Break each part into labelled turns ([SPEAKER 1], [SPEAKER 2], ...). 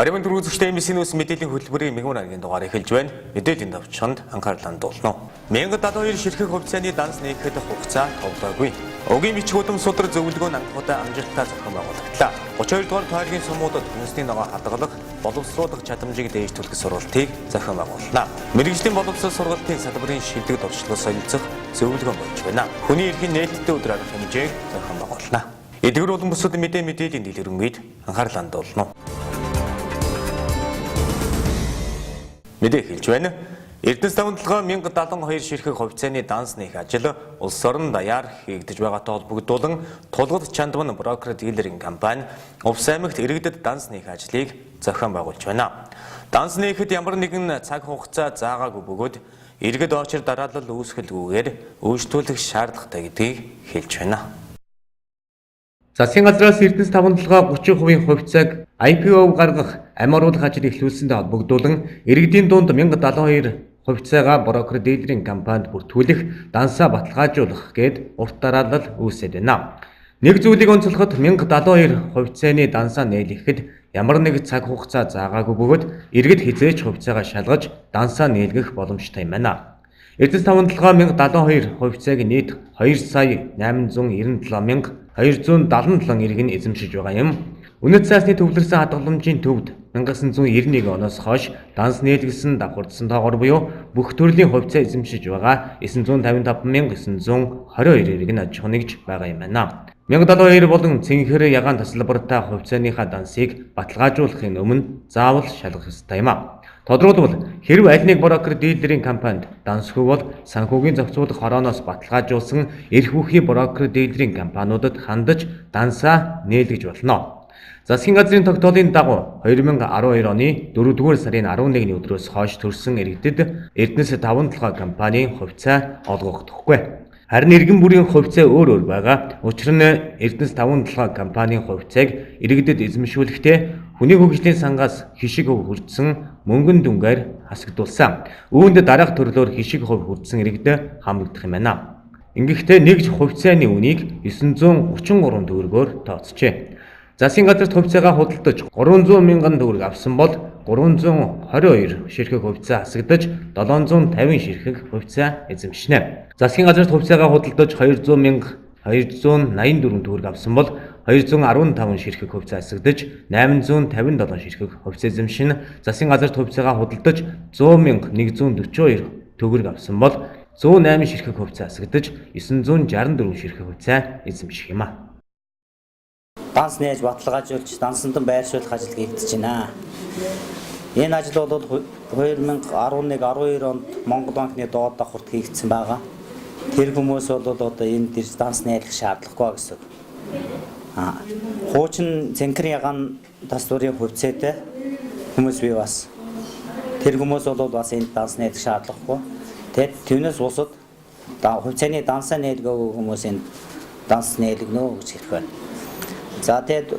[SPEAKER 1] Аривын дөрвөлжтэй MBC NEWS мэдээллийн хөтөлбөрийн мэгмар ангийн дугаар эхэлж байна. Мэдээллийн давчханд анхаарал хандуулна. 1072 ширхэг хувьцааны данс нээхэд хугацаа товлоогүй. Өгийн бичиг удам судар зөвлөгөө нь анхудаа амжилттай зохион байгуулагдлаа. 32 дугаар тойргийн сумуудад хүнсний ногоо хадгалах, боловсруулах чадамжийг дээшлүүлэх сургалтыг зохион байгууллаа. Мэргэжлийн боловсрол сургалтын салбарын шилдэг дуршлагыг солилцох зөвлөгөө болж байна. Хүний эрхийн нээлттэй өдөр арга хэмжээг зохион байгууллаа. Эдгээр болон бусад мэдээллийн дэлгэрэнгээд анхаарал хандуулна. Мэдээ хэлж байна. Эрдэнэс давталгаа 1072 ширхэг хувьцааны данс нээх ажил улс орон даяар хийгдэж байгаатай холбогдуулан тулгад чандман брокер дилерийн компани Увс аймагт иргэдэд данс нээх ажлыг зохион байгуулж байна. Данс нээхэд ямар нэгэн цаг хугацаа заагаагүй бөгөөд иргэд очир дараалал үүсгэлгүйгээр үйлчлүүлэх шаардлагатай гэдгийг хэлж байна. Засгийн газраас Эрдэнэс давталгаа 30% хувьцааг IPO гаргах амируулах ажил эхлүүлсэндээ холбогдуулан иргэдийн дунд 1072 хувьцаагаа брокер дилерийн компанид бүртгүүлэх дансаа баталгаажуулах гээд урт дараалал үүсэт байна. Нэг зүйлийг онцлоход 1072 хувьцааны дансаа нээлгэхэд ямар нэг цаг хугацаа заагаагүй бөгөөд иргэд хизээч хувьцаагаа шалгаж дансаа нээлгэх боломжтой юм байна. Эрдэнэс давталгаа 1072 хувьцааг нийт 2,897,277 иргэн эзэмшиж байгаа юм. Үнэт цаасны төвлөрсөн хадгаламжийн төвд 1991 оноос хойш данс нээлгэсэн давхардсан тоогоор буюу бүх төрлийн хувьцаа эзэмшиж байгаа 955,922 иргэн аж ахуй нэгж байгаа юм байна. 1072 болон цэнхэр ягаан тасалбартай хувьцааныхаа дансыг баталгаажуулахын өмнө заавал шалгах ёстой юм а. Тодорхойлбол хэрв аль нэг брокер дилерийн компанид дансгүй бол санхүүгийн зохицуулах хорооноос баталгаажуулсан эрх бүхий брокер дилерийн компаниудад хандаж дансаа нээлгэж болно. Засгийн газрын тогтоолын дагуу 2012 оны 4-р сарын 11-ний өдрөөс хойш төрсэн иргэдэд Эрдэнэс давталгаа компанийн хувьцаа олгогдохгүй. Харин иргэн бүрийн хувьцаа өөр байгаа. Учир нь Эрдэнэс давталгаа компанийн хувьцааг иргэдэд эзэмшүүлэхдээ хүний хөгжлийн сангаас хишиг хөв хүртсэн мөнгөн дүнгээр хасагдуулсан. Үүнд дараах төрлөөр хишиг хөв хүртсэн иргэдэд хамрагдах юм байна. Ингэхдээ нэг хувьцааны үнийг 933 төгрөгөөр тооцжээ. Засгийн газарт хувьцаагаа худалдаж 300 мянган төгрөг авсан бол 322 ширхэг хувьцаа хасагдаж 750 ширхэг хувьцаа эзэмшнэ. Засгийн газарт хувьцаагаа худалдаж 200,284 төгрөг авсан бол 215 ширхэг хувьцаа хасагдаж 857 ширхэг хувьцаа эзэмшнэ. Засгийн газарт хувьцаагаа худалдаж 100,142 төгрөг авсан бол 108 ширхэг хувьцаа хасагдаж 964 ширхэг хувьцаа эзэмших юм а.
[SPEAKER 2] Данс нээж баталгаажуулж дансандан байршуулах ажил хийгдэж байна. Энэ ажил бол 2011-12 онд Монгол банкны доод давхарт хийгдсэн байгаа. Тэр хүмүүс бол одоо энэ данс нээлэх шаардлагагүй гэсэн. Хуучин цэнхэр ягаан тасварын хувьцаатай хүмүүс бий бас. Тэр хүмүүс бол бас энэ данс нээлэх шаардлагагүй. Тэгэд түүнээс усад хувьцааны дансаа нээлгээгүй хүмүүс энэ данс нээлгэнэ гэж хэлэх байна. За тэгээд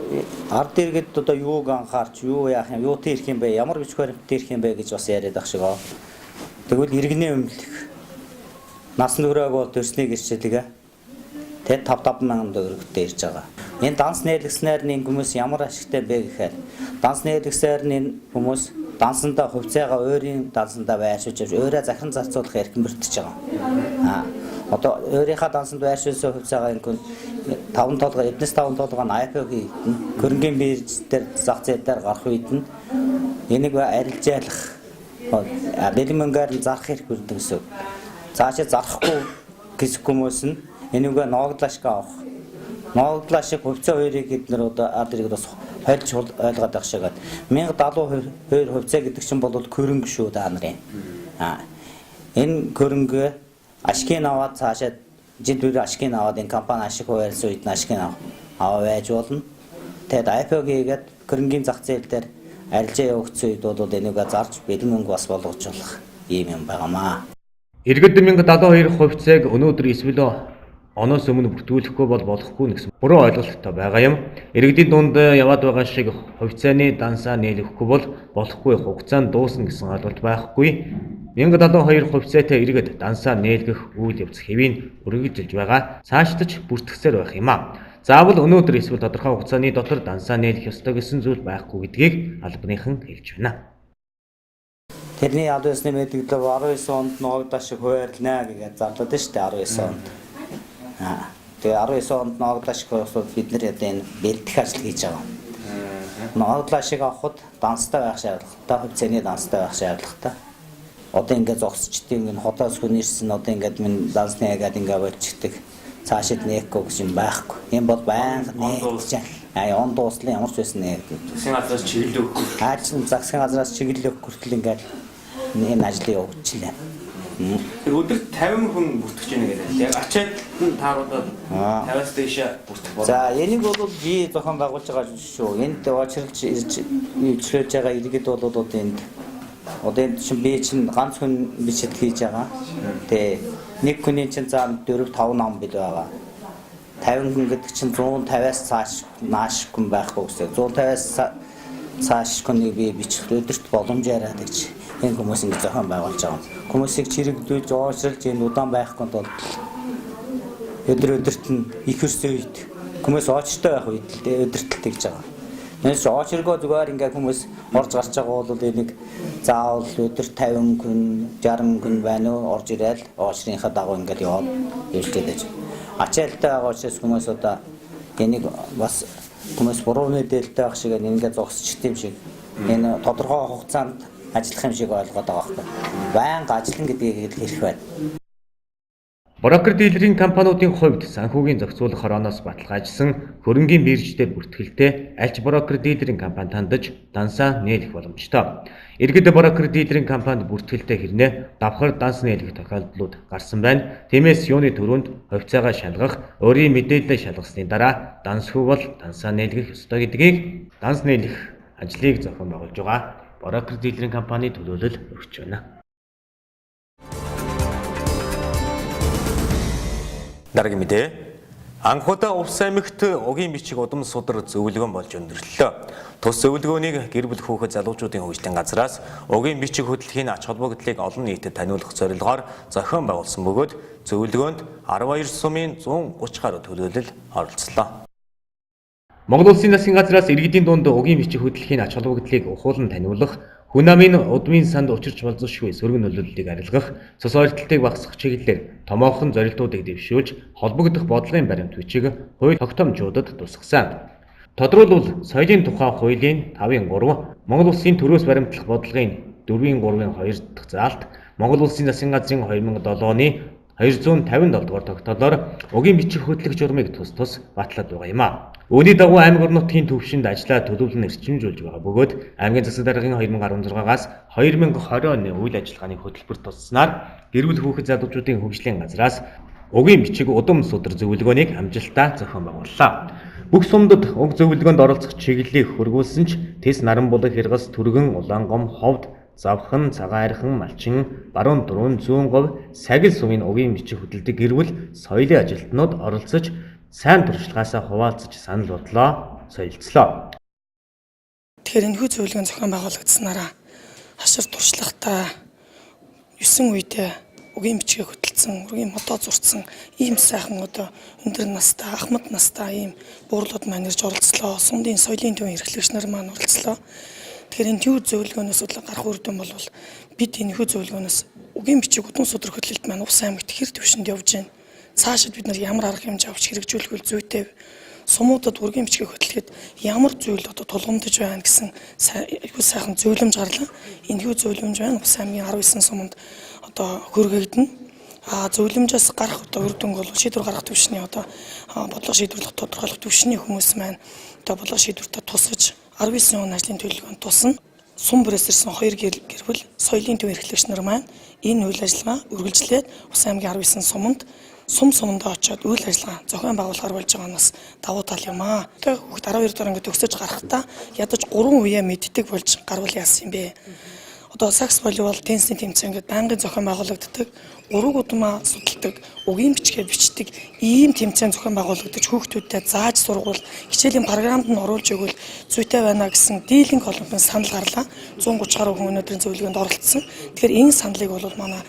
[SPEAKER 2] ард иргэд одоо юуг анхаарч юу яах юм, юутай ирэх юм бэ, ямар бичиг баримттай ирэх юм бэ гэж бас яриад ах шиг аа. Тэгвэл иргэнээ өмлөх. Насан туршид бол төрсний гэрчлэгээ. Тэгээд 5-5 мянган төгрөгтэй ирж байгаа. Энэ данс нээлгэснээр нь хүмүүс ямар ашигтай бэ гэхээр данс нээлгэснээр нь хүмүүс дансандаа хувьцаагаа өөрийн дансандаа байршуулж өөрөө захин зарцуулах эрхэм бүрдэж байгаа. Одоо өөрийнхөө дансанд байршуулсан хувьцаагаа энэ 5 толгой Эрдэнэс давталгаа нь IPO хийгдэн хөрөнгөний бирж дээр зах зээл дээр гарах үед нь энийг арилжаалах бэлэн мөнгөөр нь зарах хэрэг бүрдэн гэсэн. Цаашаа зарахгүй гэсэн хүмүүс нь энийг ноогдлаашг авах. Ноогдлаашиг хувьцаа хоёрыг эдгээр одоо ард иргэд бас хойлж ойлгоод байх шиг. 1072 хувьцаа гэдэг чинь бол хөрөнгө шүү та нарын. Энэ хөрөнгө ашигын аваад цаашаа жид бүр ашигын аваад энэ компани ашиг хуваарлсан үед нь ашигын аваа байж болно. Тэгэд IPO хийгээд хөрөнгөний зах зээл дээр арилжаа явагдсан үед бол энийг зарж бэлэн мөнгө бас болгож болох юм байгаамаа.
[SPEAKER 1] Иргэд 1072 хувьцааг өнөөдөр эсвэл оноос өмнө бүртгүүлэхгүй бол болохгүй гэсэн буруу ойлголттой байгаа юм. Иргэдийн дунд яваад байгаа шиг хувьцааны дансаа нээлгэхгүй бол болохгүй, хугацаа нь дуусна гэсэн ойлголт байхгүй. 1072 хувьцаатай иргэд дансаа нээлгэх үйл явц хэвийн үргэлжилж байгаа цаашлаж бүртгэсээр байх юм а. Заавал өнөөдөр эсвэл тодорхой хугацааны дотор дансаа нийлэх ёстой гэсэн зүйл байхгүй гэдгийг албаныхан хэлж байна.
[SPEAKER 2] Тэрний аль ёсны мэдээлэл 19 онд ногдоо шиг хуваарлнаа гэж зарлаад шүү дээ 19 онд. Тэгээ 19 онд ногдоо шиг хуваарлууд бид нэр энэ бэлдэх ажил хийж байгаа. Ногдоо шиг авахд данстай байх шаардлагатай, хувьцааны данстай байх шаардлагатай. Одоо ингээд зогсчдээ ингээд хотоос хүн ирсэн одоо ингээд минь дансны ягаад ингээд болчихдаг. Цаашид нээхгүй гэж юм байхгүй. Энэ бол байнга нээж. Он дууслын ямар ч байсан нэ.
[SPEAKER 3] Засгийн газраас чиглэл өгөх.
[SPEAKER 2] Хаачсан засгийн газраас чиглэл өгөх хүртэл ингээд энэ ажлыг явуулчихлаа.
[SPEAKER 3] Тэр өдөр 50 хүн бүртгэж байна гэдэг. Яг ачаад нь тааруулаад 50-аас дээш бүртгэх болно.
[SPEAKER 2] За энийг бол би зохион байгуулж байгаа шүү. Энд очирлж ивчлүүлж байгаа иргэд бол одоо энд чинь би чинь ганц хүн бичэд хийж байгаа. Тэгээ нэг хүний чинь заа 4-5 ном бил байгаа. 50 хүн гэдэг чинь 150-аас цааш нааш хүн байхгүй гэсэн. 150-аас цааш хүнийг би бичих өдөрт боломжтой гэж энэ хүмүүс ингэ зохион байгуулж байгаа. Хүмүүсийг чирэгдүүлж, оошролж энэ удаан байхгүй тул өдөрт нь их өрсөө үед хүмүүс оочтой байх үед л өдөрт л тэгж байгаа. Нэс оочргоо зүгээр ингээ хүмүүс орж гарч байгаа бол энийг заавал өдөрт 50 хүн, 60 хүн байна уу орж ирэл оочрынхаа дагуу ингээд яваад явуулдаг гэж. Ачаалттай байгаа учраас хүмүүс одоо энийг бас хүмүүс буруу мэдээлэлтэй байх шиг ингээд зогсчих юм шиг энэ тодорхой хугацаанд ажиллах юм шиг ойлгоод байгаа байхгүй. Байнга ажиллана гэдгийг хэлэх байна.
[SPEAKER 1] Брокер дилерийн компаниудын хувьд санхүүгийн зохицуулах хорооноос баталгаажсан хөрөнгийн бирждээр бүртгэлтэй альч брокер дилерийн компани тандаж дансаа нийлэх боломжтой. Иргэд брокер дилерийн компанид бүртгэлтэй хэрнээ давхар данс нийлэх тохиолдлууд гарсан байна. Тиймээс юуны төрөнд хувьцаагаа шалгах, өөрийн мэдээлэлээ шалгасны дараа дансхүү бол дансаа нийлгэх ёстой гэдгийг данс нийлэх ажлыг зохион байгуулж байгаа брокер дилерийн компани төлөөлөл өгч байна.
[SPEAKER 3] Дараагийн мэдээ. Анхудаа Увс аймагт угийн бичиг удам судар зөвлөгөөн болж өндөрлөлөө. Тус зөвлөгөөнийг гэр бүл хүүхэд залуучуудын хөгжлийн газраас угийн бичиг хөдөлгөөний ач холбогдлыг олон нийтэд таниулах зорилгоор зохион байгуулсан бөгөөд зөвлөгөөнд 12 сумын 130 гаруй төлөөлөл оролцлоо.
[SPEAKER 1] Монгол Улсын засгийн газраас иргэдийн дунд угийн бичиг хөдөлгөөний ач холбогдлыг ухуулан таниулах, хүн амын удмын санд учирч болзошгүй сөргөн нөлөөллийг арилгах, цус ойртолтыг багасгах чиглэлээр томоохон зорилтуудыг дэвшүүлж холбогдох бодлогын баримт бичиг хууль тогтоомжуудад тусгасан. Тодорхойлбол соёлын тухай хуулийн 5-3, Монгол Улсын төрөөс баримтлах бодлогын 4-3-2 дахь заалт, Монгол Улсын засгийн газрын 2007 оны 257 дугаар тогтоолоор угийн бичиг хөдлөх журмыг тус батлаад байгаа юм а. Үүний дагуу аймаг орон нутгийн төвшөнд ажлаа төлөвлөн эрчимжүүлж байгаа бөгөөд аймгийн засаг даргын 2016-аас 2020 оны үйл ажиллагааны хөтөлбөр тусснаар гэр бүл хүүхэд залуучуудын хөгжлийн газраас угийн бичиг удам судар зөвлөгөөнийг амжилттай зохион байгууллаа. Бүх сумдад уг зөвлөгөөнд оролцох чиглэлийг хөргүүлсэн ч Тэс Наранбулаг, Хиргас, Түргэн, Улаангом, Ховд, Завхан, Цагаархан, Малчин, Баруун Дөрвөн, Зүүнгов, Сагил сумын угийн бичиг хөдөлдөг гэр бүл соёлын ажилтнууд оролцож сайн туршлагаасаа хуваалцаж санал бодлоо солилцлоо.
[SPEAKER 4] Тэгэхээр энэхүү зөвлөгөө зохион байгуулагдсанараа хашир туршлагатай 9 үедээ угийн бичгийг хөдөлсөн, угийн модоо зурцсан ийм сайхан одоо өндөр настай, ахмад настай ийм буурлууд маань ирж оролцлоо. Сумдын соёлын төвийн эрхлэгч нар маань оролцлоо. Тэгэхээр энэ юу зөвлөгөөнөөс гарах үр дүн бол бид энэхүү зөвлөгөөнөөс угийн бичиг удам судар хөдлөлт маань Увс аймагт хэр төвшөнд явж байна. Цаашид бид нар ямар арга хэмжээ авч хэрэгжүүлэх үл зүйтэй сумуудад ургийн бичгийг хөтлөхөд ямар зүйл одоо тулгамдж байна гэсэн айгүй сайхан зөвлөмж гарлаа. Энэхүү зөвлөмж байна Увс аймгийн 19 суманд одоо хөргөгдөнө. Зөвлөмжөөс гарах одоо үр дүн бол шийдвэр гаргах төвшний одоо бодлого шийдвэрлэх тодорхойлох төвшний хүмүүс маань одоо бодлого шийдвэртэ тусгаж 19 он ажлын төлөвлөгөөнд тусна. Сум бүрээс ирсэн 2 гэр бүл соёлын төв эрхлэгч нар маань энэ үйл ажиллагаа үргэлжлээд Увс аймгийн 19 суманд сумдаа очиод үйл ажиллагаа зохион байгуулахар болж байгаа нь бас давуу тал юм аа. Тэгээ хүүхд 12 дор ингээд төгсөж гарахтаа ядаж 3 үеэ мэддэг болж гарвал яасан юм бэ? Одоо сакс волейбол, теннисийн тэмцээн ингээд байнгын зохион байгуулагддаг, ураг удмаа судалдаг, угийн бичгээ бичдэг ийм тэмцээн зохион байгуулагдаж хүүхдүүдтэй зааж сургуул хичээлийн програмд нь оруулж өгвөл зүйтэй байна гэсэн дийлэнх олонхын санал гарлаа. 130 гаруй хүн өнөөдрийн зөвлөгөөнд оролцсон. Тэгэхээр энэ саналыг бол манай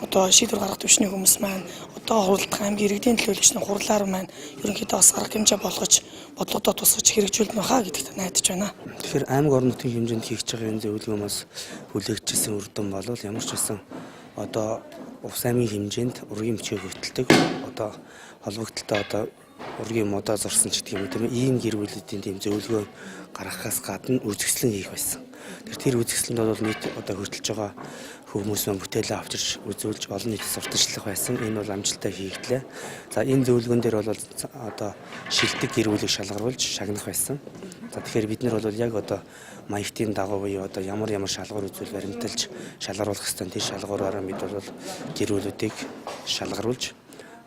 [SPEAKER 4] одоо шийдвэр гаргах төвчний хүмүүс маань одоо хуралдах аймгийн иргэдийн төлөөлөгчдийн хурлаар маань ерөнхийдөө бас арга хэмжээ болгож бодлогодоо тусгаж хэрэгжүүлнэ хаа гэдэгт найдаж байна.
[SPEAKER 5] Тэгэхээр аймаг орон нутгийн хэмжээнд хийж байгаа энэ зөвлөгөөнөөс хүлээгдсэн үр дүн бол ямар ч байсан одоо Увс аймгийн хэмжээнд ургийн бичгийг хөтэлдэг одоо холбогдлолтой одоо ургийн модоо зурсан ч гэдэг юм тийм ийм гэр бүлүүдийн тийм зөвлөгөө гаргахаас гадна үзэсгэлэн хийх байсан. Тэр үзэсгэлэнд бол нийт одоо хөртөлж байгаа хүмүүс маань бүтээлээ авчирч үзүүлж олон нийтэд сурталчлах байсан. Энэ бол амжилттай хийгдлээ. За энэ зөвлөгөөн дээр бол одоо шилдэг гэр бүлийг шалгаруулж шагнах байсан. За тэгэхээр бид нар бол яг одоо маягтын дагуу буюу одоо ямар шалгуур үзүүл баримталж шалгаруулах хэвээр тэр шалгуураараа бид бол гэр бүлүүдийг шалгаруулж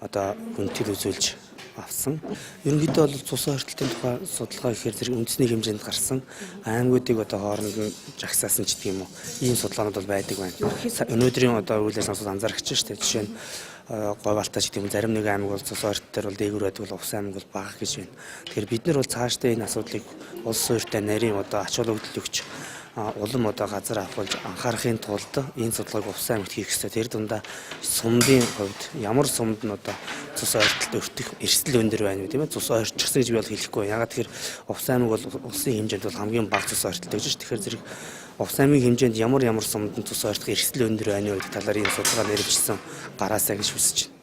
[SPEAKER 5] одоо хүндэтгэл үзүүлж авсан. Ерөнхийдөө бол цусан хөртөлтийн тухай судалгаа гэхээр зэрэг үндэсний хэмжээнд гарсан аймагуудыг одоо хооронд нь жагсаасан ч гэх юм уу. Ийм судалгаанууд бол байдаг байна. Өнөөдрийн одоо үйл ажиллагаанд анзаарч байна шүү дээ. Жишээ нь говьалтаа ч гэх юм зарим нэг аймаг бол цусан хөртөлт дээр бол дээгүүр байдаг бол Увс аймаг бол бага гэж байна. Тэгэхээр бид нар бол цаашдаа энэ асуудлыг улс суурьтай нарийн одоо ач холбогдол өгч улам одоо газар авахулж анхаарахын тулд энэ судалгааг Увс аймагт хийх ёстой. Тэр дундаа сумдын хувьд ямар сумд нь одоо цус ойртолд өртөх эрсдэл өндөр байна тийм ээ. Цус ойрчихсан гэж би бол хэлэхгүй. Ягаад тэгэхээр Увс аймаг бол улсын хэмжээнд бол хамгийн бага цус ойртолд гэж. Тэгэхээр зэрэг Увс аймгийн хэмжээнд ямар сумд нь цус ойртох эрсдэл өндөр байна гэдэг талаар энэ судалгаа нэрвчилсэн гараасаа гэж хүсэж байна.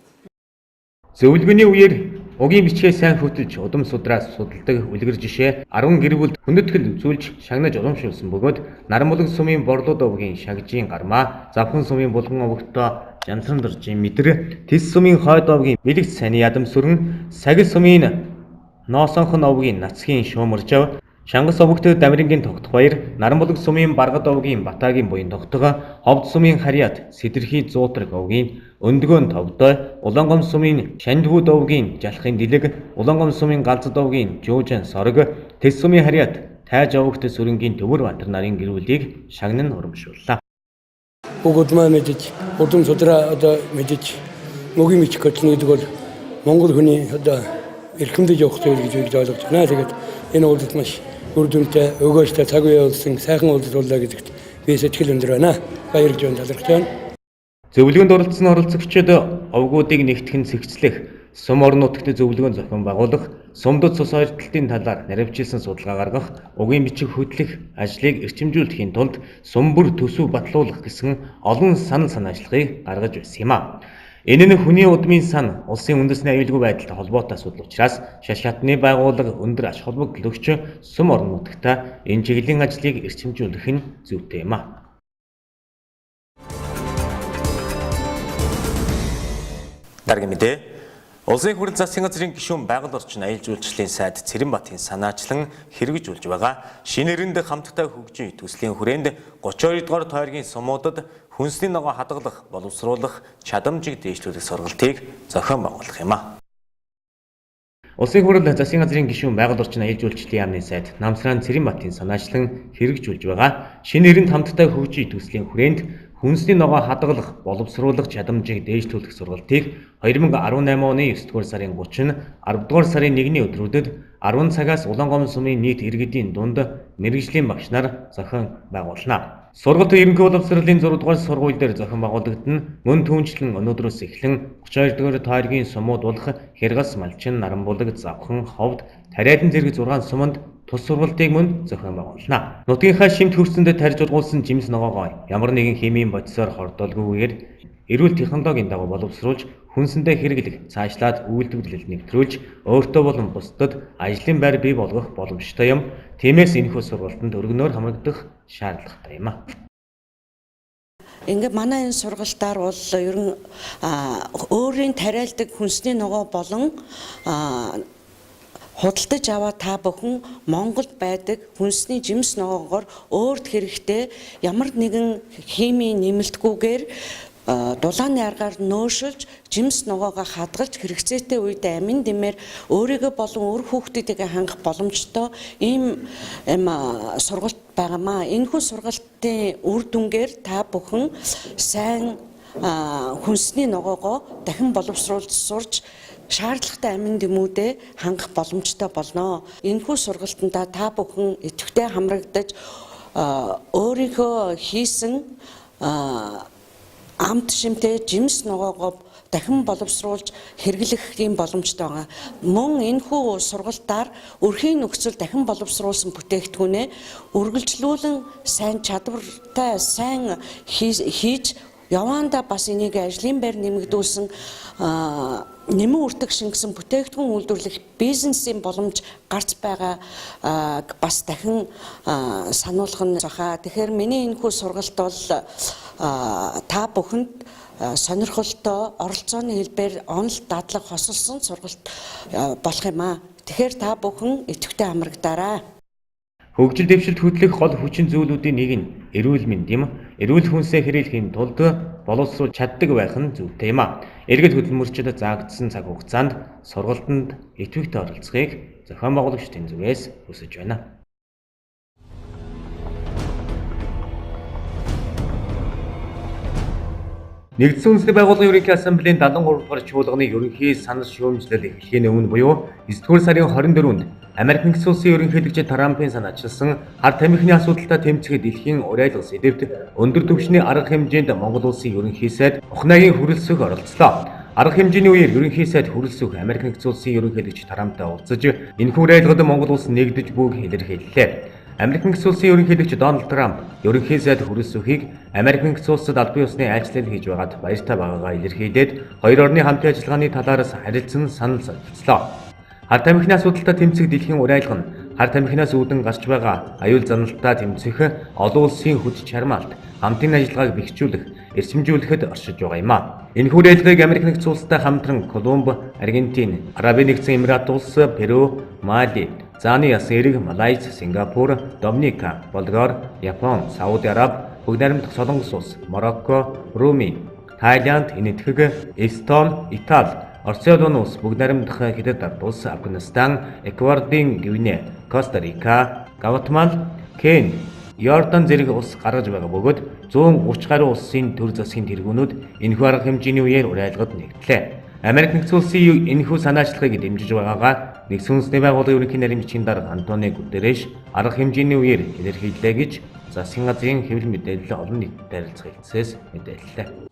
[SPEAKER 1] Зөвлөгөөний үеэр угийн бичгээ сайн хөтөлж удам судраас судалдаг үлгэр жишээ 10 гэр бүлд хүндэтгэл үзүүлж шагнаж уламжуулсан бөгөөд Наранбулан сумын Борлууд овгийн шагжийн гармаа, Завхан сумын Булган овогтой Жансран доржийн мэдэр, Тис сумын Хойд овгийн Бэлэгц сани ядам сүрэн, Сагил сумын Ноосонхон овгийн Нацхийн шуумаржав, Шангас овогтой Дамирингийн тогтох баяр, Наранбулан сумын Баргад овгийн Батаагийн буян тогтого, Ховд сумын Харьяат, Сэдэрхий Зуутраг овгийн Өндгөн Товдой, Улаангом сумын Шандгүүд овгийн Жалхын Дэлэг, Улаангом сумын Галзад овгийн Жуужан Сорог, Тэс сумын Харьяат, Тайж овогт сүрэнгийн Төвөр Бантар нарын гэр бүлийг шагнан урамшууллаа.
[SPEAKER 6] Угдмаа мэдэж, удам судраа одоо мэдэж, мөгийн мич хөтлөн гэдэг бол Монгол хүний одоо эрхэмдэж явах зүйл гэж ойлгож байна. Тэгээд энэ уулзалт маш үр дүнтэй, өгөөжтэй цаг үе болсон сайхан уулзалт боллоо гэдэгт би сэтгэл өндөр байна. Баярлж байна, талархаж байна.
[SPEAKER 1] Зөвлөгөөнд оролцсон оролцогчид овгуудыг нэгтгэн сэгцлэх, сум орон нутагт зөвлөгөөн зохион байгуулах, сумдад цус ойртолтын талаар наривчилсан судалгаа гаргах, угийн бичиг хөтлөх ажлыг эрчимжүүлэхийн тулд сум бүр төсөв батлуулах гэсэн олон санал санаачлагыг гаргаж байсан юм а. Энэ нь хүний удмын сан улсын үндэсний аюулгүй байдалтай холбоотой асуудал учраас шатны байгууллага өндөр ач холбогдол өгч сум орон нутагта энэ чиглэлийн ажлыг эрчимжүүлэх нь зүйтэй юм а.
[SPEAKER 3] Дараагийн мэдээ. Улсын хурлын засгийн газрын гишүүн байгаль орчин аюул жуулчлалын сайд Цэрэнбатын санаачлан хэрэгжүүлж байгаа шинэрэнд хамттай хөгжийн төслийн хүрээнд 32 дугаар тойргийн сумуудад хүнсний ногоо хадгалах, боловсруулах, чадамжийг дээшлүүлэх сургалтыг зохион байгуулах юм а.
[SPEAKER 1] Улсын хурлын засгийн газрын гишүүн байгаль орчин аюул жуулчлалын яамны сайд Намсран Цэрэнбатын санаачлан хэрэгжүүлж байгаа шинэрэнд хамттай хөгжийн төслийн хүрээнд хүнсний ногоо хадгалах, боловсруулах чадамжийг дээшлүүлэх сургалтыг 2018 оны 9 дугаар сарын 30, 10 дугаар сарын 1-ний өдрүүдэд 10 цагаас Улаангом сумын нийт иргэдийн дунд мэргэжлийн багш нар зохион байгуулна. Сургалт ерөнхий боловсролын 6 дугаар сургууль дээр зохион байгуулагдана. Мөн түүнчлэн өнөөдрөөс эхлэн 32 дугаар тойргийн сумууд болох Хэргас, Малчин, Наранбулаг, Завхан, Ховд, Тариалан зэрэг 6 суманд тус сургалтыг мөн зохион байгуулна. Нутгийнхаа шимт хөрсөндө тарьж ургуулсан жимс ногоогоо ямар нэгэн химийн бодисоор хордоолгүйгээр эрүүл технологийн дагуу боловсруулж хүнсэндээ хэрэглэх, цаашлаад үйлдвэрлэл нэвтрүүлж өөртөө болон бусдад ажлын байр бий болгох боломжтой юм. Тиймээс энэхүү сургалтанд өргөнөөр хамрагдах шаардлагатай юм а.
[SPEAKER 7] Ингээд манай энэ сургалтаар бол ер нь өөрийн тариалдаг хүнсний ногоо болон худалдаж аваа та бүхэн Монголд байдаг хүнсний жимс ногоогоор өөрт хэрэгтэй ямар нэгэн химийн нэмэлтгүйгээр дулааны аргаар нөөшөлж жимс ногоогоо хадгалж хэрэгцээтэй үед амин дэмээр өөрийгөө болон өөр хүүхдүүдээ хангах боломжтой ийм сургалт байгаамаа. Энэхүү сургалтын үр дүнгээр та бүхэн сайн хүнсний ногоогоо дахин боловсруулж сурж шаардлагатай амин дэмүүдээ хангах боломжтой болно. Энэхүү сургалтанда та бүхэн идэвхтэй хамрагдаж өөрийнхөө хийсэн амт шимтэй жимс ногоогоо дахин боловсруулж хэрэглэх юм боломжтой байгаа. Мөн энэхүү сургалтаар өрхийн нөхцөл дахин боловсруулсан бүтээгдэхүүнээ үргэлжлүүлэн сайн чадвартай сайн хийж яваанда бас энийг ажлын байр нэмэгдүүлсэн нэмэн үртэг шингэсэн бүтээгдэхүүн үйлдвэрлэх бизнесийн боломж гарч байгаа бас дахин сануулгах нь баха. Тэгэхээр миний энэхүү сургалт бол та бүхэнд сонирхолтой оролцооны хэлбэр онол дадлаг хосолсон сургалт болох юм аа. Тэгэхээр та бүхэн идэвхтэй амрагдаарай.
[SPEAKER 1] Хөгжил дэвшилт хөтлөх гол хүчин зүйлүүдийн нэг нь эрүүл мэнд юм. Эрүүл хүнсээ хэрэглэхийн тулд боловсруулж чаддаг байх нь зүйтэй юм а. Иргэд хөдөлмөрчид заагдсан цаг хугацаанд сургалтанд идэвхтэй оролцохыг зохион байгуулагчдын зүгээс хүсэж байна. Нэгдсэн үндэсний байгууллагын ерөнхий ассамблеийн 73 дугаар чуулганы ерөнхий санал шүүмжлэл эхлэхийн өмнө буюу 9-р сарын 24-нд Америк нэгдсэн улсын ерөнхийлөгч Трампын санаачилсан хар тамхины асуудалтай тэмцэх дэлхийн уриалга сэдвт өндөр түвшний арга хэмжээнд Монгол улсын ерөнхий сайд Ухнагийн хүрэлцэх оролцлоо. Арга хэмжээний үеэр ерөнхий сайд хүрэлцэх Америк нэгдсэн улсын ерөнхийлөгч Трамптай уулзаж энэхүү уриалгад Монгол улс нэгдэж буйг илэрхийллээ. Америк нэгдсэн улсын ерөнхийлөгч Дональд Трамп ерөнхий сайд хүрэлцэхийг Америк нэгдсэн улсад албан ёсны айлчлал хийж байгаад баяртай байгаагаа илэрхийлээд хоёр орны хамтын ажиллагааны талаараас харилцан санал солилцлоо. Хар тамхины асуудалтай тэмцэх дэлхийн уриалга нь хар тамхинаас үүдэн гарч байгаа аюул заналтай тэмцэх олон улсын хүч чармаалт хамтын ажиллагааг бэхжүүлэх, эрчимжүүлэхэд оршиж байгаа юм а. Энэхүү уриалгыг Америк нэгдсэн улстай хамтран Колумб, Аргентин, Арабын нэгдсэн Эмират улс, Перу, Мали, Зааны яс эрэг, Малайз, Сингапур, Доминика, Болгар, Япон, Сауди Араб, Бүгд найрамдах Солонгос улс, Марокко, Руми, Тайланд, Энэтхэг, Эстон, Итали, Орсын улс, Бүгд найрамдах Хятад ард улс, Афганистан, Эквадорын Гвиней, Коста-Рика, Гватемала, Кenya, Йордан зэрэг улс гаргаж байгаа бөгөөд 130 гаруй улсын төр засгийн тэргүүнүүд энэхүү арга хэмжээний үеэр уриалгад нэгдлээ. Америк нэгдсэн улсын энэхүү санаачлагыг дэмжиж байгаагаа нэгдсэн үндэсний байгууллагын ерөнхий нарийн дарга Антонио Гутерреш арга хэмжээний үеэр илэрхийллээ гэж засгийн газрын хэвлэл мэдээлэл олон нийтэд харилцах хэлтсээс мэдээллээ.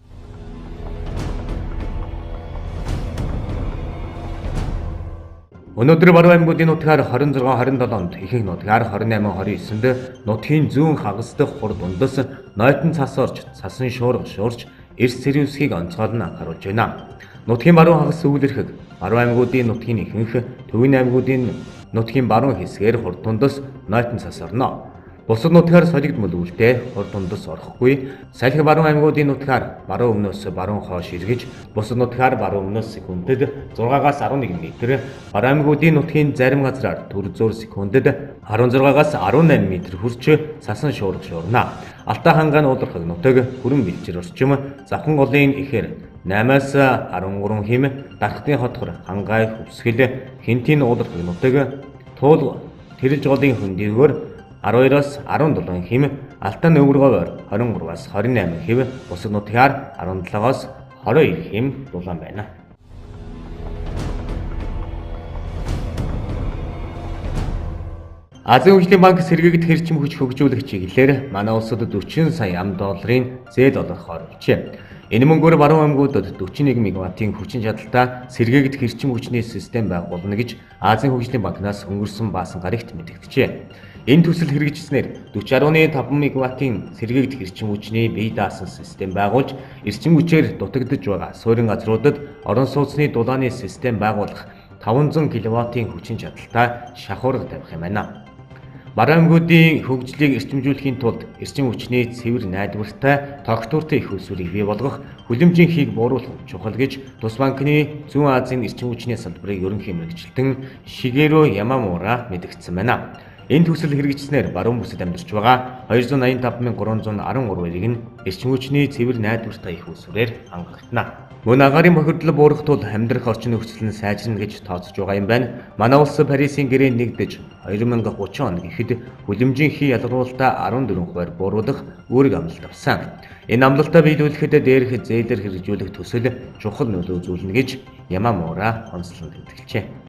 [SPEAKER 1] Өнөөдөр Баруун аймагуудын нутгаар 26-27 онд ихэнх нутгаар 28-29-нд нутгийн зүүн хагас дахь хур дундас нойтон цас орж, цасан шуурж, эрс цэрүүсхийг онцгойлон анхааруулж байна. Нутгийн баруун хагас өвлөрхөг Баруун аймагуудын нутгийн ихэнх, төвийн аймагуудын нутгийн баруун хэсгээр хур дундас нойтон цас орно. Бусад нутгаар солигдмол үлдээ хур дундас орохгүй. Салхи баруун аймагуудын нутгаар баруун өмнөөс баруун хойш эргэж, бусад нутгаар баруун өмнөөс секундэд 6-аас 11 м, баруун аймагуудын нутгийн зарим газраар төр зуур секундэд 16-аас 18 м хүрч цасан шуурна. Алтай хангаан уулархаг нутаг хүрэн бэлчээр орчим завхан голын ихээр 8-аас 13 хим, дархтын хотгор хангай хөвсгөл хинтийн уулархаг нутаг туул тэрж голын хөндөөгөр 12-оос 17 хим, Алтан өвөргөөр 23-аас 28 хив, бусад нутгаар 17-оос 22 хим дулаан байна. Азийн хөгжлийн банк сэргийгд хэрчим хүч хөгжүүлэх чиглэлээр манай улсад 40 сая ам.долларын зээл олгох оролцжээ. Энэ мөнгөөр баруун аймагуудад 41 мегаваттын хүчин чадалтай сэргийгд хэрчим хүчний систем байгуулна гэж Азийн хөгжлийн банкнаас өнгөрсөн баасан гарагт мэдэгджээ. Энэ төсөл хэрэгжснээр 40.5 мегаваттын сэргийгд хэрчим хүчний бие даасан систем байгуулж, эрчим хүчээр дутагдж байгаа суурин газруудад орон сууцны дулааны систем байгуулах 500 кВт-ийн хүчин чадалтай шахуурга тавих юм байна. Баруун аймагуудын хөгжлийг эрчимжүүлэхийн тулд эрчим хүчний цэвэр найдвартай, тогтвортой их усурыг бий болгох, хүлэмжийн хийг бууруулах чухал гэж Тус банкны Зүүн Азийн эрчим хүчний салбарын ерөнхий мэргэжилтэн Шигеро Ямамура мэдгдсэн байна. Энэ төсөл хэрэгжснээр баруун бүсэд амьдарч байгаа 285,313 эрэг нь эрчим хүчний цэвэр найдвартай их усурээр хангагдана. Мөн агаарын бохирдол буурах тул амьдрах орчин нөхцөл нь сайжирна гэж тооцож байгаа юм байна. Манай улс Парисын гэрээнд нэгдэж 2030 он гэхэд хүлэмжийн хий ялгаруулалтаа 14% бууруулах үүрэг амлалт авсан. Энэ амлалтаа биелүүлэхэд дээрх зээлээр хэрэгжүүлэх төсөл чухал нөлөө үзүүлнэ гэж Ямамура онцлон тэмдэглэжээ.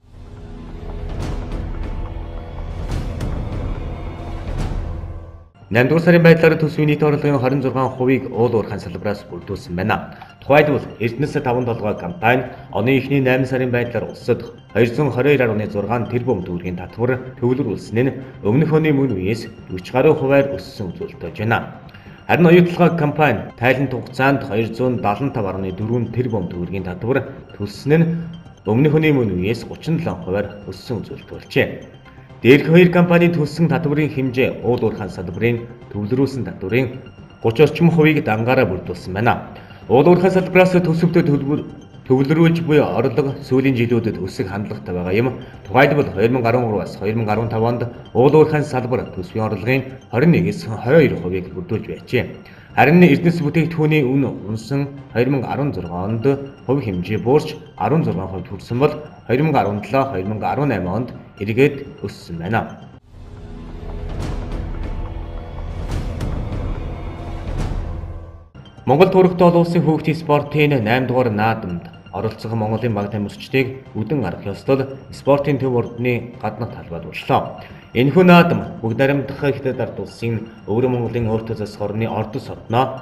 [SPEAKER 1] 8 дугаар сарын байдлаар төсвийн нийт орлогын 26%-ийг уул уурхайн салбараас бүрдүүлсэн байна. Тухайлбал Эрдэнэс 5 толгой компани оны эхний 8 сарын байдлаар улсад 222.6 тэрбум төгрөгийн татвар төвлөрүүлсэн нь өмнөх оны мөн үеэс 40 гаруй хувиар өссөн үзүүлэлт байна. Харин оюутлогоо компани тайлант хугацаанд 275.4 тэрбум төгрөгийн татвар төлсөн нь өмнөх оны мөн үеэс 37 хувиар өссөн үзүүлэлт болжээ. Дээрх хоёр компанийн төлсөн татварын хэмжээ уул уурхайн салбарын төвлөрүүлсэн татварын 30 орчим хувийг дангаараа бүрдүүлсэн байна. Уул уурхайн салбараас төсөвтө төвлөрүүлж буй орлого сүүлийн жилүүдэд өсөх хандлагатай байгаа юм. Тухайлбал 2013-аас 2015 онд уул уурхайн салбар төсвийн орлогын 21-с 22%-ийг бүрдүүлж байжээ. Харин Эрдэнэс бүтээгдэхүүний үн унсан 2016 онд хувь хэмжээ буурч 16% хүрсэн бол 2017-2018 онд эргээд өссөн байна. Монгол төрөгтэй олон улсын хүүхдийн спортын 8 дугаар наадамд оролцох Монголын баг тамирчдыг үдэн гаргах ёслол спортын төв ордны гаднах талбайд боллоо. Энэхүү наадам бүгд наримдах Хятад ард улсын Өвөр Монголын өөртөө засах орны ордос содноо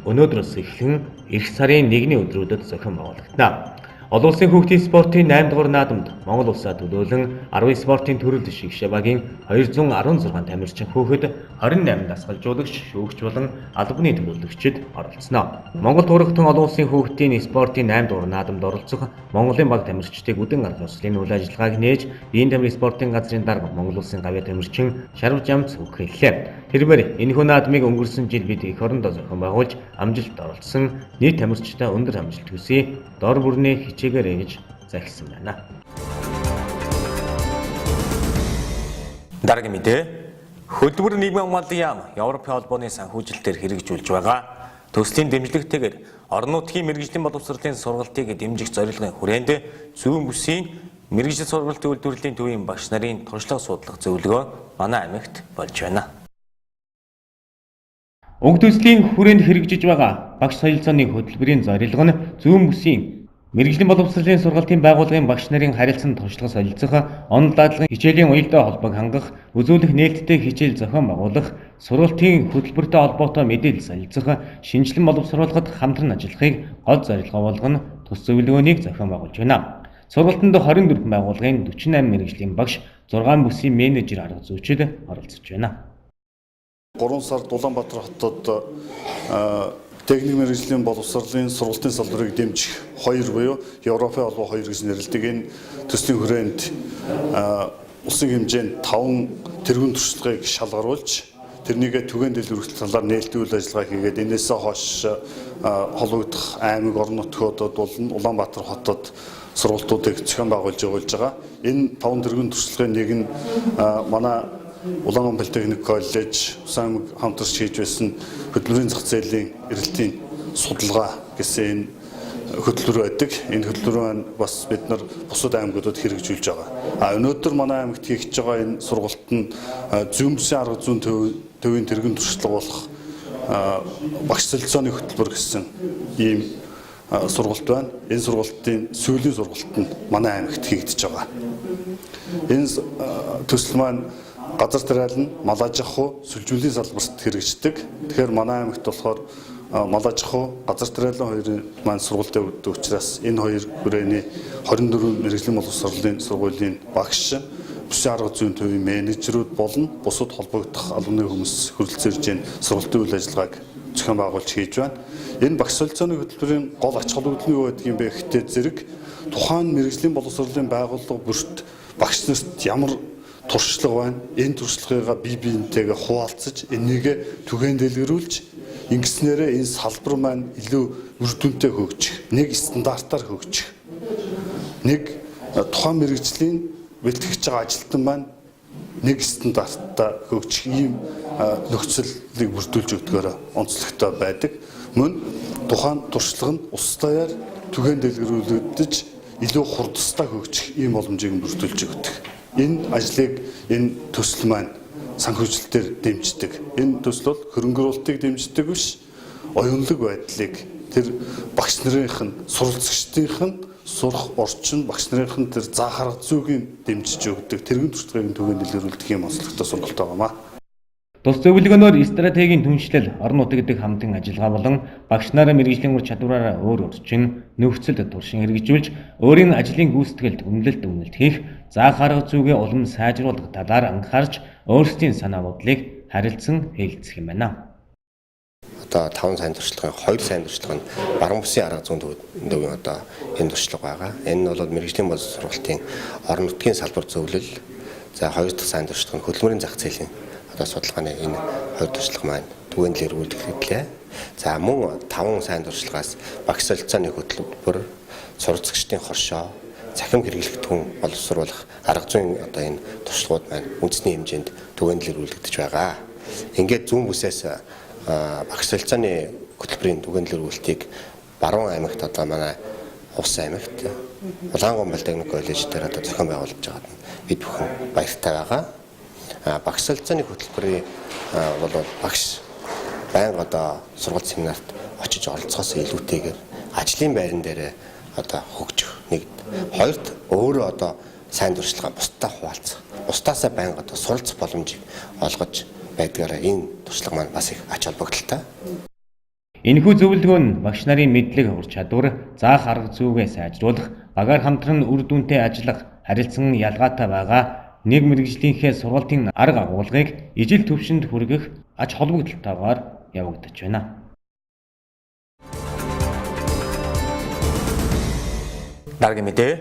[SPEAKER 1] өнөөдрөөс эхлэн эх сарын 1-ний өдрүүдэд зохион байгуулагдана. Олон улсын хүүхдийн спортын 8 дугаар наадамд Монгол улсаа төлөөлөн 10 спортын төрөлд шигшээ багийн 216 тамирчин хүүхэд 28 дасгалжуулагч, шүүгч болон албаны төлөөлөгчид оролцсноо. Монгол турагтан олон улсын хүүхдийн спортын 8 дугаар наадамд оролцох Монголын баг тамирчдыг үдэн гаргах ёслолын үйл ажиллагааг нээж биеийн тамирын спортын газрын дарга Монгол улсын гавьяа тамирчин Шарвж Амц өгүүллээ. Тэрээр энэхүү наадмыг өнгөрсөн жил бид эх орондоо зохион байгуулж амжилт оролцсон нийт тамирчтай өндөр амжилт хүсье. Дор бүрний хичээгээрэй гэж захисан байна.
[SPEAKER 3] Дараагийн мэдээ. Хөтөлбөр нийгмийн хамгааллын яам Европын холбооны санхүүжилтээр хэрэгжүүлж байгаа төслийн дэмжлэгтэйгээр орон нутгийн мэргэжлийн боловсролын сургалтыг дэмжих зорилгын хүрээнд зүүн бүсийн мэргэжил сургалтын үйлдвэрлэлийн төвийн багш нарын туршлага судлах зөвлөгөө манай аймагт болж байна.
[SPEAKER 1] Уг төслийн хүрээнд хэрэгжиж байгаа багш солилцооны хөтөлбөрийн зорилго нь зүүн бүсийн мэргэжлийн боловсролын сургалтын байгууллагын багш нарын харилцан туршлага солилцох, онол даатгалын хичээлийн уялдаа холбоог хангах, үзүүлэх нээлттэй хичээл зохион байгуулах, сургалтын хөтөлбөртэй холбоотой мэдээлэл солилцох, шинжилэн боловсруулахад хамтран ажиллахыг гол зорилгоо болгоно тус зөвлөгөөнийг зохион байгуулж байна. Сургалтанд 24 байгууллагын 48 мэргэжлийн багш, 6 бүсийн менежер арга зүйчид оролцож байна.
[SPEAKER 8] 3 сард Улаанбаатар хотод техник мэргэжлийн боловсролын сургалтын салбарыг дэмжих 2 буюу Европын холбоо 2 гэж нэрлэдэг энэ төслийн хүрээнд улсын хэмжээнд 5 тэргуун туршлагыг шалгаруулж тэрнийгээ түгээн дэлгэрүүлэх талаар нээлттэй үйл ажиллагаа хийгээд энээсээ хойш холбогдох аймаг орон нутгуудад болон Улаанбаатар хотод сургалтуудыг зохион байгуулж байгаа. Энэ 5 тэргуун туршлагын нэг нь манай Улаан политехник коллеж сан хамтарч хийж байсан хөтөлбөрийн зах зээлийн эрэлтийн судалгаа гэсэн энэ хөтөлбөр байдаг. Энэ хөтөлбөр маань бас бид нар бусад аймагуудад хэрэгжүүлж байгаа. Өнөөдөр манай аймагт хийж байгаа энэ сургалт нь зүүн бүсийн арга зүйн төвийн тэргуун туршлага болох багш солилцооны хөтөлбөр гэсэн ийм сургалт байна. Энэ сургалтын сүүлийн сургалт нь манай аймагт хийгдэж байгаа. Энэ төсөл маань газар тариалан малаж ахуй сүлжүүлийн салбарт хэрэгждэг. Тэгэхээр манай аймагт болохоор малаж ахуй газар тариалан хоёрын маань сургалт явагддаг учраас энэ хоёр хүрээний 24 мэргэжлийн боловсролын сургуулийн багш, бүсийн арга зүйн төвийн менежерүүд болон бусад холбогдох албаны хүмүүс хүрэлцэн ирж сургалтын үйл ажиллагааг зохион байгуулж хийж байна. Энэ багш солилцооны хөтөлбөрийн гол ач холбогдол нь юу гэдэг юм бэ гэхдээ зэрэг тухайн мэргэжлийн боловсролын байгууллага бүрт багш нарт ямар туршлага байна. Энэ туршлагыгаа бие биентэйгээ хуваалцаж, энийг түгээн дэлгэрүүлж, ингэснээрээ энэ салбар маань илүү үр дүнтэй хөгжих, нэг стандартаар хөгжих. Нэг тухайн мэргэжлийн бэлтгэж байгаа ажилтан маань нэг стандартаар хөгжих ийм нөхцөлийг бүрдүүлж өгдөгөөр онцлогтой байдаг. Мөн тухайн туршлага нь улс даяар түгээн дэлгэрүүлэгдэж, илүү хурдстай хөгжих ийм боломжийг бүрдүүлж өгдөг. Энэ ажлыг энэ төсөл маань санхүүжилтээр дэмждэг. Энэ төсөл бол хөрөнгө оруулалтыг дэмждэг биш, оюунлаг байдлыг тэр багш нарын суралцагчдын сурах орчин, багш нарын тэр заа харга зүйг дэмжиж өгдөг. Тэргэн туршлагыг түгээн дэлгэрүүлдэг юм онцлогтой сургалт байгаамаа.
[SPEAKER 1] Тус зөвлөгөөнөөр стратегийн түншлэл, орон нутаг дэх хамтын ажиллагаа болон багш нарын мэргэжлийн ур чадвараараа өөр орчин нөхцөлд туршин хэрэгжүүлж, өөрийн ажлын гүйцэтгэлд үнэлэлт хийх, заах арга зүйгээ улам сайжруулах талаар анхаарч, өөрсдийн санаа бодлыг харилцан хэлэлцэх юм байна.
[SPEAKER 9] Одоо 5 сайн туршлагын 2 сайн туршлага нь баруун бүсийн арга зүйн төвийн одоо энэ туршлага байгаа. Энэ нь бол мэргэжлийн боловсрол сургалтын орон нутгийн салбар зөвлөл. За 2 дахь сайн туршлага нь хөтөлбөрийн зах зээлийн одоо судалгааны энэ 2 туршлага маань түгээнлэр үйлдвэрлэлээ. За мөн 5 сайн туршлагаас багш солилцооны хөтөлбөр, суралцагчдын хоршоо, цахим хэрэглэгдэхүүн боловсруулах арга зүйн одоо энэ туршлагууд маань үндэсний хэмжээнд түгээнлэр үйлдвэрлэж байгаа. Ингээд зүүн бүсээс багш солилцооны хөтөлбөрийн түгээнлэр үйлдэлийг баруун аймагт одоо манай Увс аймагт Улаангон политехник коллеж дээр одоо зохион байгуулж байгаад бид бүхэн баяртай байгаа. Багш солилцооны хөтөлбөрийн бол багш байнга одоо сургалт семинарт очиж оролцохоос илүүтэйгээр ажлын байран дээр одоо хөгжих нэгд. Хоёрт өөрөө одоо сайн туршлага бусдаа хуваалцах. Бусдаасаа байнга одоо суралцах боломжийг олгож байдгаараа энэ туршлага маань бас их ач холбогдолтой.
[SPEAKER 1] Энэхүү зөвлөгөө нь багш нарын мэдлэг, ур чадвар, заах арга зүйгээ сайжруулах, багаар хамтран үр дүнтэй ажиллах, харилцан ялгаатай байгаа нэг мэргэжлийнхээ сургалтын арга агуулгыг ижил төвшөнд хүргэх ач холбогдолтойгоор явагдаж байна.
[SPEAKER 3] Дараагийн мэдээ.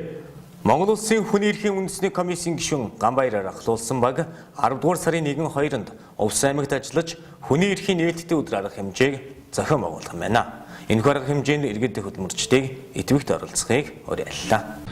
[SPEAKER 3] Монгол Улсын хүний эрхийн үндэсний комиссийн гишүүн Ганбаяр ахлуулсан баг 10 дугаар сарын 1-2-нд Увс аймагт ажиллаж хүний эрхийн нээлттэй өдөр арга хэмжээг зохион байгуулах юм байна. Энэ арга хэмжээнд иргэд хөдөлмөрчдийг идэвхтэй оролцохыг уриаллаа.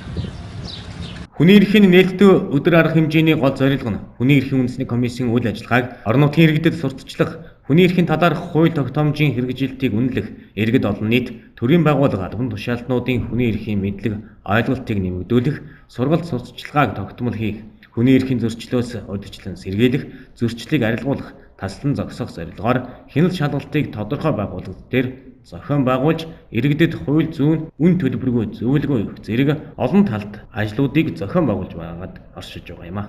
[SPEAKER 1] Хүний эрхийн нээлттэй өдөр арга хэмжээний гол зорилго нь хүний эрхийн үндэсний комиссийн үйл ажиллагааг орон нутгийн иргэдэд сурталчлах, хүний эрхийн талаарх хууль тогтоомжийн хэрэгжилтийг үнэлэх, иргэд олон нийт төрийн байгууллага албан тушаалтнуудын хүний эрхийн мэдлэг ойлголтыг нэмэгдүүлэх, сургалт сурталчилгааг тогтмол хийх, хүний эрхийн зөрчлөөс удирчлан сэргийлэх, зөрчлийг арилгуулах, таслан зогсоох зорилгоор хяналт шалгалтыг тодорхой байгууллагууд дээр зохион байгуулж, иргэдэд хууль зүйн үн төлбөргүй зөвлөгөө өгөх зэрэг олон талт ажлуудыг зохион байгуулж байгаад оршиж байгаа юм а.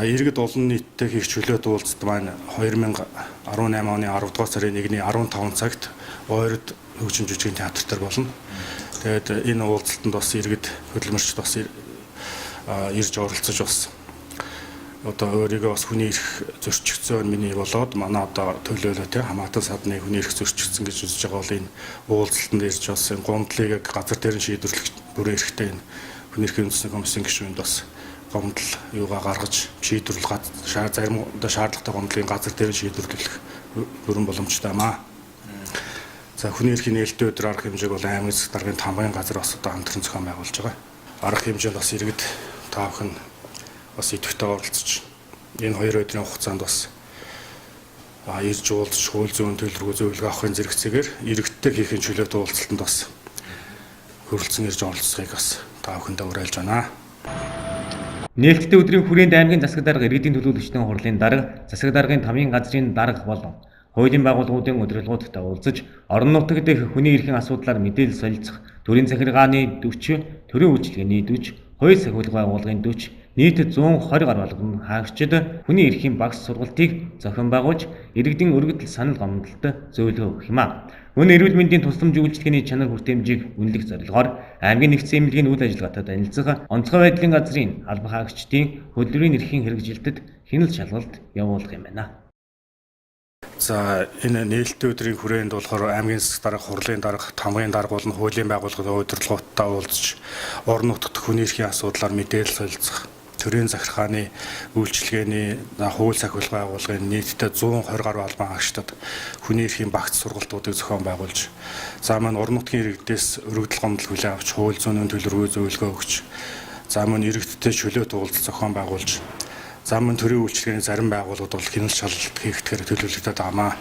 [SPEAKER 8] Иргэд олон нийттэй хийх чөлөөт уулзалт маань 2018 оны 10 дугаар сарын 1-ний 15 цагт Ойрд хөгжим жүжигний театр дээр болно. Тэгээд энэ уулзалтанд бас иргэд хөдөлмөрчд бас ирж оролцож бас одоо өөрийгөө бас хүний эрх зөрчигдсөн миний болоод манай одоо төлөөлөө те хамаатан садны хүний эрх зөрчигдсөн гэж үзэж байгаа бол энэ уулзалтанд ирж бас энэ гомдлыг газар дээр нь шийдвэрлэх бүрэн эрхтэй энэ хүний эрхийн үндэсний комиссийн гишүүнд бас гомдол юугаа гаргаж шийдвэрлэх зарим одоо шаардлагатай гомдлын газар дээр шийдвэрлэх бүрэн боломжтой юм аа. За хүний эрхийн нээлттэй өдөр арга хэмжээг бол аймаг засаг даргын тамгын газар бас одоо хамтран зохион байгуулж байгаа. Арга хэмжээнд бас иргэд таавах нь бас идэвхтэй оролцож энэ 2 өдрийн хугацаанд бас ирж уулзж хууль зүйн төлөвлөгөө зөвлөгөө авахын зэрэгцээгээр иргэдтэй хийхин чөлөөт уулзалтанд бас хөрөлцөн ирж оролцохыг бас та бүхэндээ уриалж байна.
[SPEAKER 1] Нээлттэй өдрийн хүрээнд аймгийн засаг дарга иргэдийн төлөөлөгчдийн хурлын дарга, засаг даргын тамгын газрын дарга болон хуулийн байгууллагуудын удирдлагуудтай уулзаж орон нутаг дэх хүний эрхийн асуудлаар мэдээлэл солилцох, төрийн захиргааны 40, төрийн үйлчилгээний 40, хууль сахиулах байгууллагын 40, нийт 120 гаруй албан хаагчид хүний эрхийн багш сургалтыг зохион байгуулж, иргэдийн өргөдөл санал гомдолд зөвлөгөө өгөх юм а. Мөн эрүүл мэндийн тусламж үйлчилгээний чанар хүртээмжийг үнэлэх зорилгоор аймгийн нэгдсэн эмнэлгийн үйл ажиллагаатай танилцах, онцгой байдлын газрын албан хаагчдын хөдөлмөрийн эрхийн хэрэгжилтэд хяналт шалгалт явуулах юм байна.
[SPEAKER 8] За энэ нээлттэй өдрийн хүрээнд болохоор аймгийн засаг дарга, хурлын дарга, тамгын дарга болон хуулийн байгууллагын удирдлагуудтай уулзж орон нутгад хүний эрхийн асуудлаар мэдээлэл солилцох, төрийн захиргааны үйлчилгээний хууль сахиулах байгууллагын нийтдээ 120 гаруй албан хаагчдад хүний эрхийн багц сургалтуудыг зохион байгуулж, за маань орон нутгийн иргэдээс өргөдөл гомдол хүлээн авч хууль зүйн төлөвлөгөө зөвлөгөө өгч, за маань иргэдтэй чөлөөт уулзалт зохион байгуулж, за маань төрийн үйлчилгээний зарим байгууллагууд бол хяналт шалгалт хийгдэхээр төлөвлөгөөтэй байна.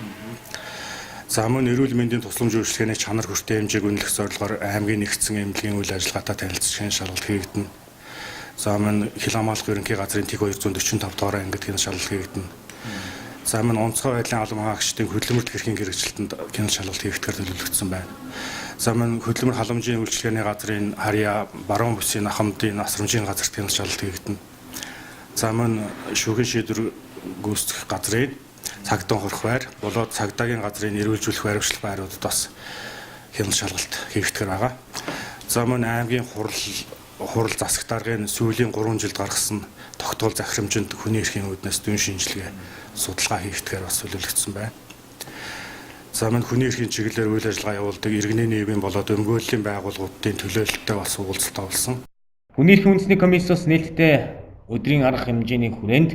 [SPEAKER 8] За мөн эрүүл мэндийн тусламж үйлчилгээний чанар хүртээмжийг үнэлэх зорилгоор аймгийн нэгдсэн эмнэлгийн үйл ажиллагаатай танилцж хяналт шалгалт хийгдэнэ. За мөн хил хамгаалах ерөнхий газрын тэг 245 дугаар ангид хяналт шалгалт хийгдэнэ. За мөн онцгой байдлын албан хаагчдын хөдөлмөрт хэрхийн хэрэгжилтэнд хяналт шалгалт хийгдэхээр төлөвлөгдсөн байна. За мөн хөдөлмөр халамжийн үйлчилгээний газрын харьяа баруун бүсийн ахмадын насрамжийн газарт хяналт шалгалт хийгдэнэ. За мөн шүүхийн шийдвэр
[SPEAKER 10] гүйцэтгэх газрын цагдаа хорих байр, болоод цагдаагийн газрын эрүүлжүүлэх баримтлах байруудад бас хяналт шалгалт хийгдэх байгаа. За мөн аймгийн хурал засаг даргын сүүлийн 3 жилд гаргасан тогтоол захирамжинд хүний эрхийн үүднээс дүн шинжилгээ судалгаа хийгдэхээр бас төлөвлөгдсөн байна. За мөн хүний эрхийн чиглэлээр үйл ажиллагаа явуулдаг иргэний нийгмийн болоод өмгөөллийн байгууллагуудын төлөөлөлтөд бас уулзалт болсон.
[SPEAKER 1] Хүний эрхийн үндэсний комиссоос нээлттэй өдрийн арга хэмжээний хүрээнд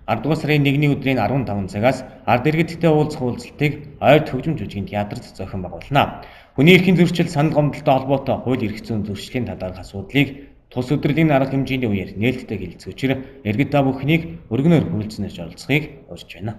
[SPEAKER 1] 10 дугаар сарын 1-ний өдрийн 15 цагаас ард иргэдтэй уулзах уулзалтыг ойрт хөгжим жүжигийн театрт зохион байгуулна. Хүний эрхийн зөрчил санал гомдолтой холбоотой хууль эрх зүйн зөрчлийн талаарх асуудлыг тус өдрлийн арга хэмжээний үеэр нээлттэй хэлэлцэх учраа иргэд та бүхнийг өргөнөөр хүрэлцэнээр оролцохыг урьж байна.